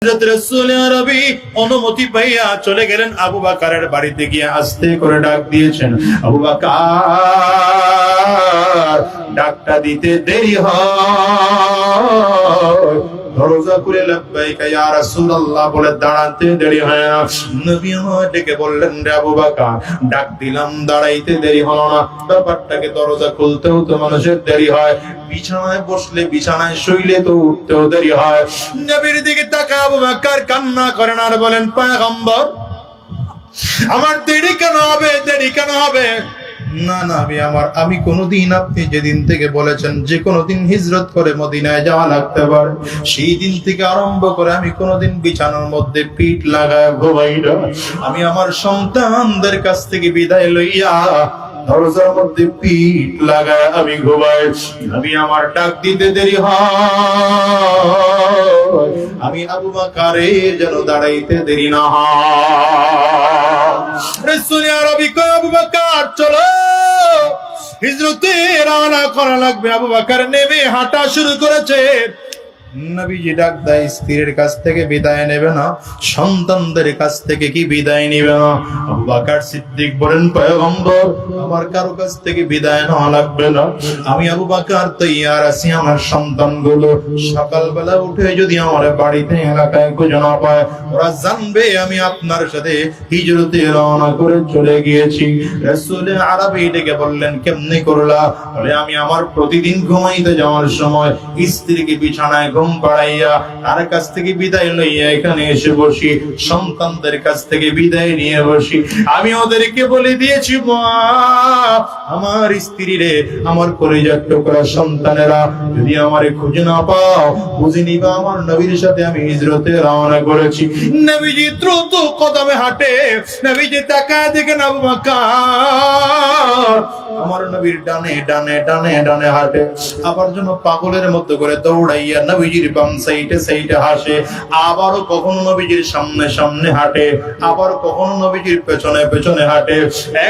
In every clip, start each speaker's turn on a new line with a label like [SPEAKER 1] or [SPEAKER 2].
[SPEAKER 1] রাসূল আরবী অনুমতি পাইয়া চলে গেলেন আবু বকরের বাড়িতে গিয়ে আস্তে করে ডাক দিয়েছেন, আবু বকর ডাকটা দিতে দেরি হয়, দরজা খুলে লাব্বাইকা ইয়া রাসূলুল্লাহ বলে দাঁড়াতে দেরি হয় না। নবী আমার ডেকে বললেন, রে আবু বকর ডাক দিলাম দাঁড়াইতে দেরি হলো না, ব্যাপারটাকে দরজা খুলতেও তো মানুষের দেরি হয়, বিছানায় বসলে বিছানায় শুইলে তো উঠতেও দেরি হয়। নবীর দিকে তাকায় আবু বকর কান্না করেন আর বলেন, পয়গম্বর আমার দেরি কেন হবে, দেরি কেন হবে? না না আমি কোনদিন, আপনি যেদিন থেকে বলেছেন যে কোনদিন হিজরত করে মদিনায় যাওয়া লাগতে পারে, সেই দিন থেকে আরম্ভ করে আমি কোনদিন বিছানার মধ্যে পিঠ লাগায় ঘুমাই না। আমি আমার সন্তানদের কাছ থেকে বিদায় লইয়া দরজার মধ্যে পিঠ লাগায় আমি ঘুমাই। আমি আমার ডাক দিতে দেরি হয়, আমি আবু বকরের যেন দাঁড়াইতে দেরি না হয়। রাসূল আরবী কয়, আবু বকর চলো হিজরতে রওনা করা লাগবে। আবু বকর নেমে হাঁটা শুরু করেছে। নবীজি ডাক দেয়, স্ত্রীর কাছ থেকে বিদায় নেবে না, সন্তানদের কাছ থেকে কি বিদায় নেবে না? আবু বকর সিদ্দিক বলেন, পয়গম্বর আমার কারো কাছ থেকে বিদায় নেওয়া লাগবে না, আমি আবু বকর তৈয়ার আছি। আমার সন্তানগুলো সকালবেলা উঠে যদি আমার বাড়িতে এলাকায় খুঁজে না পায়, ওরা জানবে আমি আপনার সাথে হিজরতে রওনা করে চলে গিয়েছি। রাসূল আরবী ডেকে বললেন, কেমনে করলা? বলে, আমি আমার প্রতিদিন ঘুমাইতে যাওয়ার সময় স্ত্রীকে বিছানায় ঘুম পাড়াইয়া তার কাছ থেকে বিদায় লইয়া এখানে এসে বসি, সন্তানদের কাছ থেকে বিদায় নিয়ে বসি। আমি ওদেরকে বলে দিয়েছি, মা আমার স্ত্রী রে, আমার কলিজার টুকরা সন্তানেরা যদি আমারে খুঁজে না পাও, বুঝে নিবা আমার নবীর সাথে আমি হিজরতে রওনা করেছি। নবীজি দ্রুত কদমে হাঁটে। নবীজি তাকায় দেখেন আবু বকর আমার নবীর ডানে ডানে ডানে ডানে হাঁটে, আবার যেন পাগলের মতো করে দৌড়াইয়া নবীজির বাম সাইডে সাইডে হাসে, আবারও কখনো নবীজির সামনে সামনে হাঁটে, আবার কখনো নবীজির পেছনে পেছনে হাঁটে,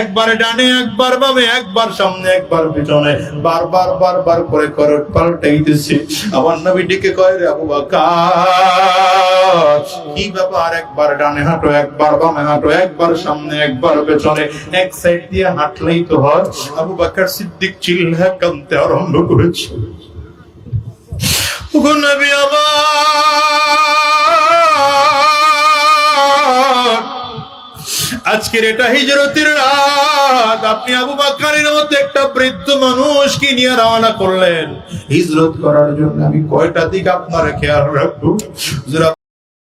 [SPEAKER 1] একবার ডানে একবার বামে, একবার সামনে একবার পেছনে, বারবার বারবার করে করে পাল্টাইতেছে। আবার নবীজিকে কয়, রে আবু বকর কি ব্যাপার, একবার ডানে হাঁটো, একবার বামে হাঁটো, একবার সামনে একবার পেছনে, এক সাইড দিয়ে হাঁটলেই তো হয়। আবু বকর সিদ্দিক চিল্লা কাঁদতে আরম্ভ করেছে, ওগো নবী আমার, আজকের এটা হিজরতের রাত, আপনি আবু বকরের মতো একটা বৃদ্ধ মানুষকে নিয়ে রওনা করলেন হিজরত করার জন্য। আমি কয়টা দিক আপনার খেয়াল রাখবো?